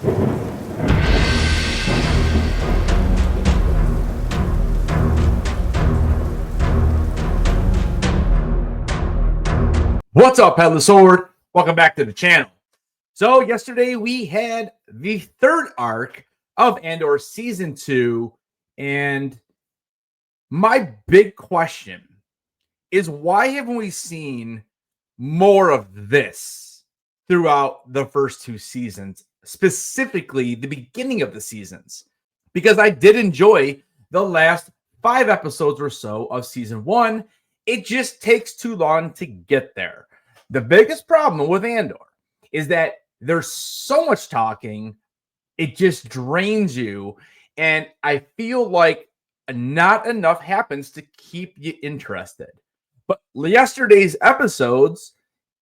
What's up, Headless? Welcome back to the channel. So yesterday we had the third arc of Andor Season 2, and my big question is, why haven't we seen more of this throughout the first two seasons, specifically the beginning of the seasons? Because I did enjoy the last 5 episodes or so of Season 1. It just takes too long to get there. The biggest problem with Andor is that there's so much talking, it just drains you. And I feel like not enough happens to keep you interested. But yesterday's episodes,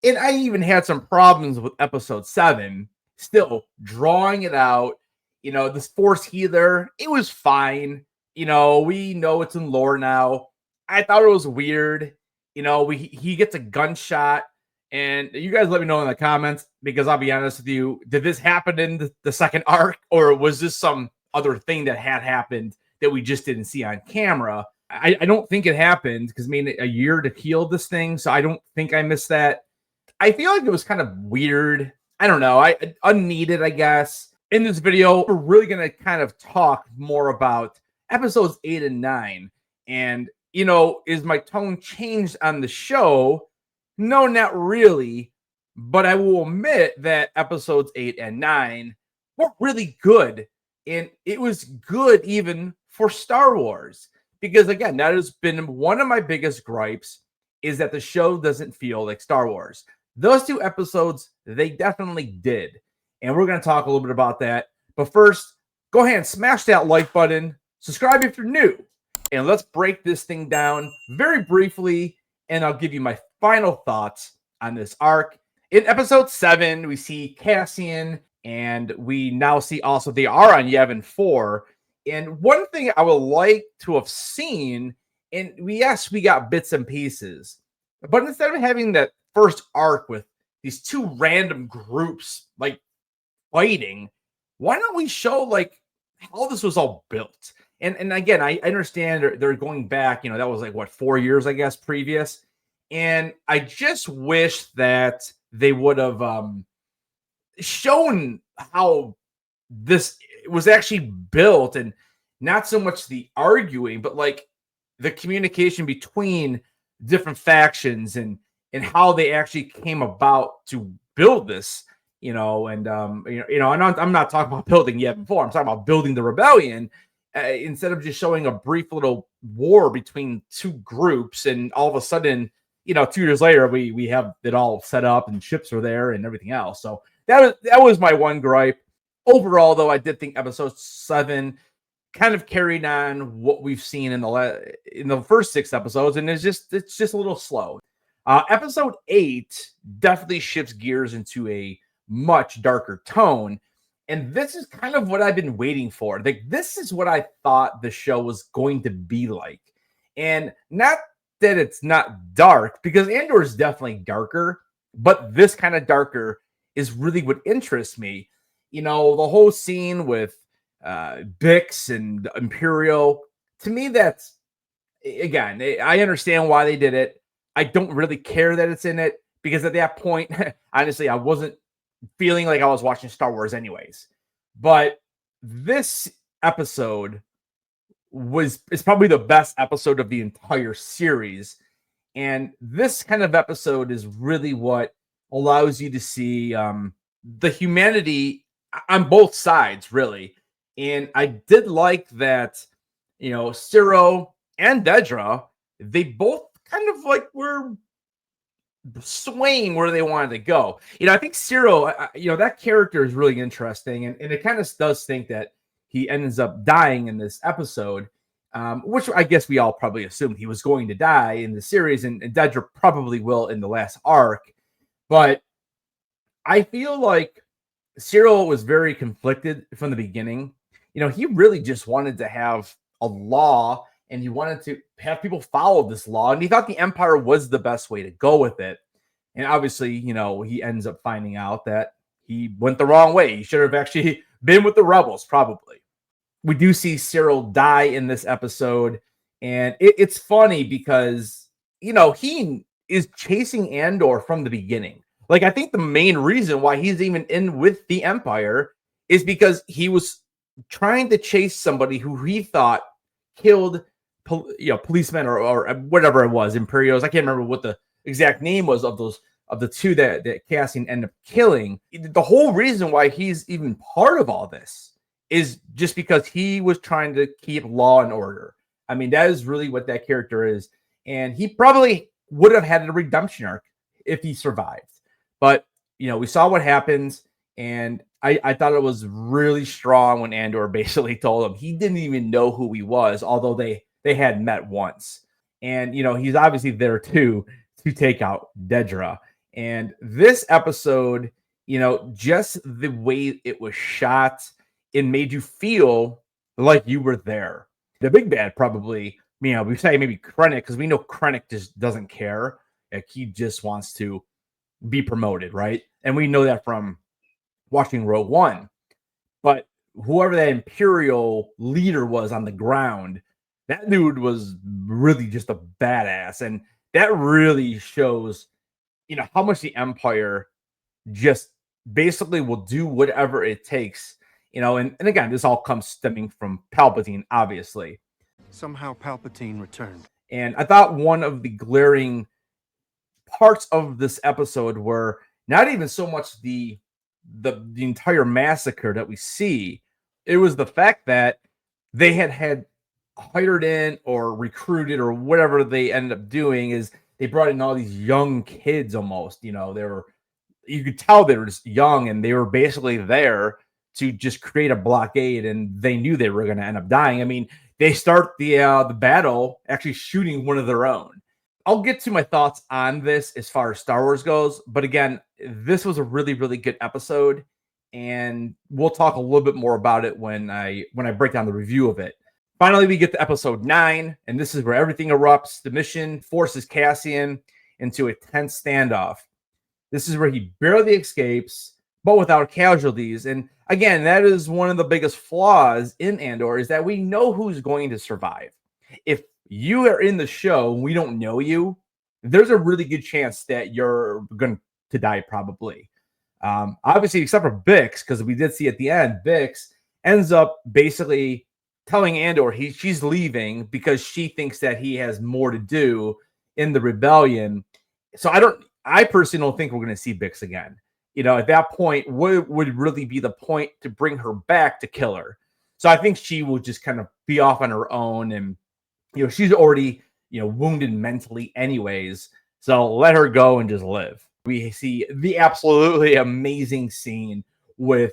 and I even had some problems with episode 7, still drawing it out. You know, this Force healer, it was fine. You know, we know it's in lore now. I thought it was weird. You know, he gets a gunshot. And you guys let me know in the comments, because I'll be honest with you, did this happen in the second arc, or was this some other thing that had happened that we just didn't see on camera? I don't think it happened, because I mean, a year to heal this thing, so I don't think I missed that. I feel like it was kind of weird. I don't know. Unneeded, I guess. In this video, we're really going to kind of talk more about episodes 8 and 9. And, you know, is my tone changed on the show? No, not really, but I will admit that episodes 8 and 9 were really good, and it was good even for Star Wars, because again, that has been one of my biggest gripes, is that the show doesn't feel like Star Wars. Those 2 episodes, they definitely did, and we're going to talk a little bit about that. But first, go ahead and smash that like button, subscribe if you're new, and let's break this thing down very briefly, and I'll give you my final thoughts on this arc. In episode 7, we see Cassian, and we now see also they are on Yavin 4. And one thing I would like to have seen, and we got bits and pieces, but instead of having that first arc with these 2 random groups like fighting, why don't we show like how this was all built? And again, I understand they're going back, you know, that was like what, 4 years, I guess, previous. And I just wish that they would have shown how this was actually built, and not so much the arguing, but like the communication between different factions, and how they actually came about to build this, you know. And I'm not talking about building yet before. I'm talking about building the rebellion. Instead of just showing a brief little war between 2 groups, and all of a sudden, you know, 2 years later, we have it all set up and ships are there and everything else. So that was my one gripe. Overall, though, I did think episode 7 kind of carried on what we've seen in the first 6 episodes, and it's just a little slow. Episode 8 definitely shifts gears into a much darker tone, and this is kind of what I've been waiting for. Like, this is what I thought the show was going to be like, and not that it's not dark, because Andor is definitely darker, but this kind of darker is really what interests me. You know, the whole scene with Bix and Imperial, to me, that's, again, I understand why they did it. I don't really care that it's in it, because at that point, honestly, I wasn't feeling like I was watching Star Wars anyways. But this episode is probably the best episode of the entire series, and this kind of episode is really what allows you to see the humanity on both sides, really. And I did like that, you know, Ciro and Dedra, they both kind of like were swaying where they wanted to go. You know, I think Ciro, you know, that character is really interesting, and it kind of does think that he ends up dying in this episode, which I guess we all probably assumed he was going to die in the series, and Dedra probably will in the last arc. But I feel like Cyril was very conflicted from the beginning. You know, he really just wanted to have a law, and he wanted to have people follow this law, and he thought the Empire was the best way to go with it. And obviously, you know, he ends up finding out that he went the wrong way. He should have actually been with the rebels, probably. We do see Cyril die in this episode, and it's funny because, he is chasing Andor from the beginning. Like, I think the main reason why he's even in with the Empire is because he was trying to chase somebody who he thought killed, policemen or whatever it was, Imperials. I can't remember what the exact name was of the two that Cassian ended up killing. The whole reason why he's even part of all this is just because he was trying to keep law and order. I mean, that is really what that character is. And he probably would have had a redemption arc if he survived. But, we saw what happens. And I thought it was really strong when Andor basically told him he didn't even know who he was, although they had met once. And, he's obviously there too to take out Dedra. And this episode, just the way it was shot, it made you feel like you were there. The big bad probably, we say maybe Krennic, because we know Krennic just doesn't care. Like, he just wants to be promoted, right? And we know that from watching Rogue One. But whoever that Imperial leader was on the ground, that dude was really just a badass. And that really shows, how much the Empire just basically will do whatever it takes. And again, this all comes stemming from Palpatine, obviously. Somehow Palpatine returned. And I thought one of the glaring parts of this episode were not even so much the entire massacre that we see. It was the fact that they had hired in or recruited or whatever they ended up doing is they brought in all these young kids almost. You could tell they were just young and they were basically there to just create a blockade, and they knew they were going to end up dying. I mean, they start the battle actually shooting one of their own. I'll get to my thoughts on this as far as Star Wars goes, but again, this was a really, really good episode, and we'll talk a little bit more about it when I break down the review of it. Finally, we get to episode 9, and this is where everything erupts. The mission forces Cassian into a tense standoff. This is where he barely escapes, but without casualties. And again, that is one of the biggest flaws in Andor, is that we know who's going to survive. If you are in the show and we don't know you, there's a really good chance that you're going to die probably. Obviously, except for Bix, because we did see at the end, Bix ends up basically telling Andor she's leaving because she thinks that he has more to do in the rebellion. So I personally don't think we're going to see Bix again. At that point, what would really be the point to bring her back to kill her? So I think she will just kind of be off on her own, and she's already wounded mentally anyways. So let her go and just live. We see the absolutely amazing scene with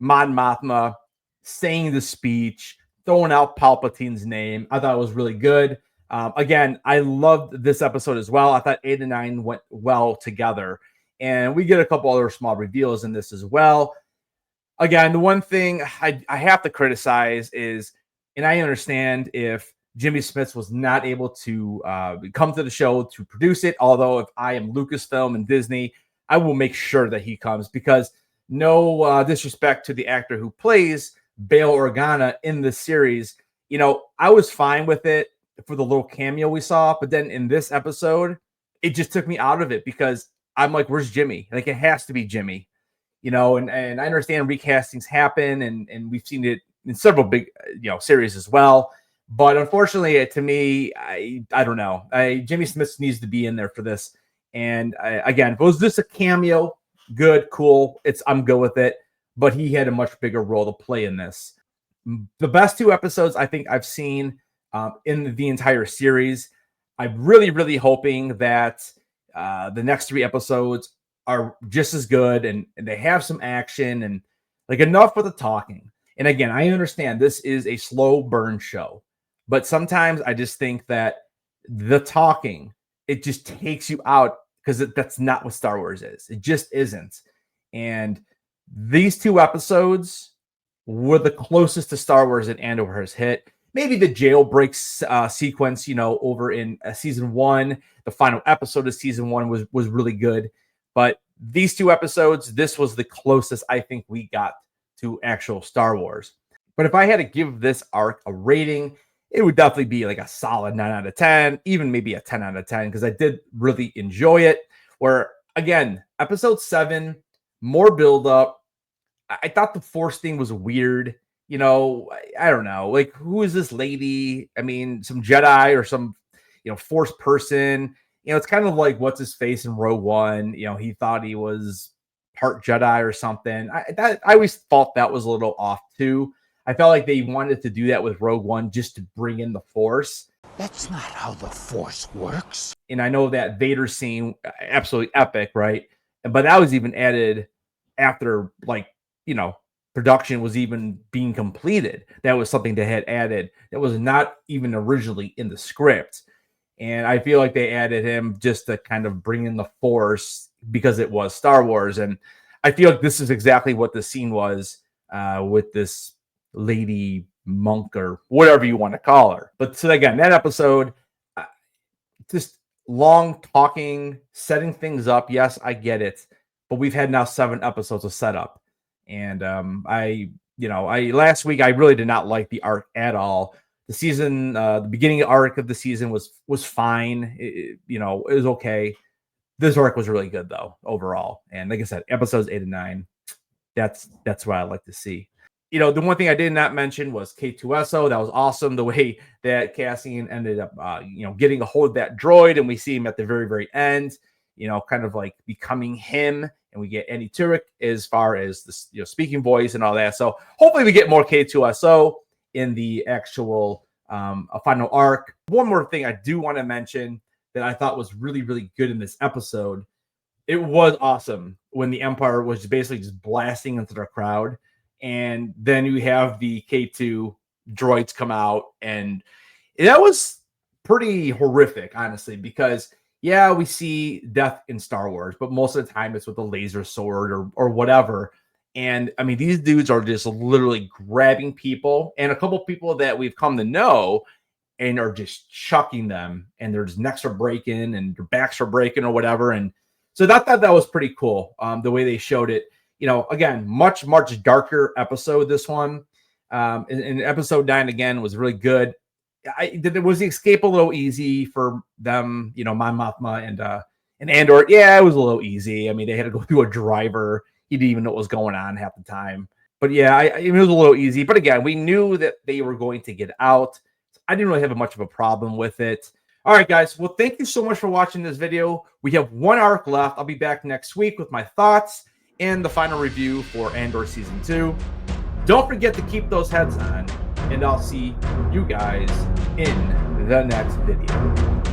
Mon Mothma saying the speech, throwing out Palpatine's name. I thought it was really good. Again, I loved this episode as well. I thought 8 and 9 went well together. And we get a couple other small reveals in this as well. Again, the one thing I have to criticize is, and I understand if Jimmy Smits was not able to come to the show to produce it, although if I am Lucasfilm and Disney, I will make sure that he comes, because no disrespect to the actor who plays Bail Organa in this series. I was fine with it for the little cameo we saw, but then in this episode, it just took me out of it because I'm like, where's Jimmy? Like, it has to be Jimmy, and I understand recastings happen, and we've seen it in several big, series as well. But unfortunately, to me, I don't know. Jimmy Smith needs to be in there for this. And again, if it was just a cameo, good, cool. I'm good with it. But he had a much bigger role to play in this. The best 2 episodes I think I've seen in the entire series. I'm really, really hoping that the next 3 episodes are just as good and they have some action and like enough with the talking. And again, I understand this is a slow burn show, but sometimes I just think that the talking, it just takes you out, because that's not what Star Wars is. It just isn't. And these 2 episodes were the closest to Star Wars that Andor has hit. Maybe the jailbreak sequence, over in season 1, the final episode of season 1 was really good. But these 2 episodes, this was the closest I think we got to actual Star Wars. But if I had to give this arc a rating, it would definitely be like a solid 9 out of 10, even maybe a 10 out of 10, because I did really enjoy it. Where, again, episode 7, more build-up. I thought the Force thing was weird. You know, I don't know. Like, who is this lady? I mean, some Jedi or some, Force person. It's kind of like what's his face in Rogue One. He thought he was part Jedi or something. I always thought that was a little off too. I felt like they wanted to do that with Rogue One just to bring in the Force. That's not how the Force works. And I know that Vader scene, absolutely epic, right? But that was even added after, production was even being completed. That was something they had added that was not even originally in the script. And I feel like they added him just to kind of bring in the Force because it was Star Wars. And I feel like this is exactly what the scene was with this lady monk or whatever you want to call her. But so again, that episode, just long talking, setting things up. Yes, I get it. But we've had now 7 episodes of setup. And last week I really did not like the arc at all. The season, the beginning arc of the season was fine. It was okay. This arc was really good though overall. And like I said, episodes 8 and 9, that's what I like to see. The one thing I did not mention was K2SO. That was awesome. The way that Cassian ended up, getting a hold of that droid, and we see him at the very, very end. Kind of like becoming him, and we get Andy Turek as far as the speaking voice and all that. So hopefully we get more K2SO in the actual final arc. One more thing I do want to mention that I thought was really, really good in this episode. It was awesome when the Empire was basically just blasting into the crowd. And then you have the K2 droids come out. And that was pretty horrific, honestly, because, yeah, we see death in Star Wars, but most of the time it's with a laser sword or whatever. And I mean, these dudes are just literally grabbing people, and a couple people that we've come to know, and are just chucking them, and their necks are breaking and their backs are breaking or whatever. And so that was pretty cool. The way they showed it, again, much, much darker episode. This one, in episode 9 again was really good. Was the escape a little easy for them? Mon Mothma and Andor. Yeah, it was a little easy. I mean, they had to go through a driver. He didn't even know what was going on half the time. But yeah, it was a little easy. But again, we knew that they were going to get out. I didn't really have much of a problem with it. All right, guys. Well, thank you so much for watching this video. We have 1 arc left. I'll be back next week with my thoughts and the final review for Andor Season 2. Don't forget to keep those heads on, and I'll see you guys in the next video.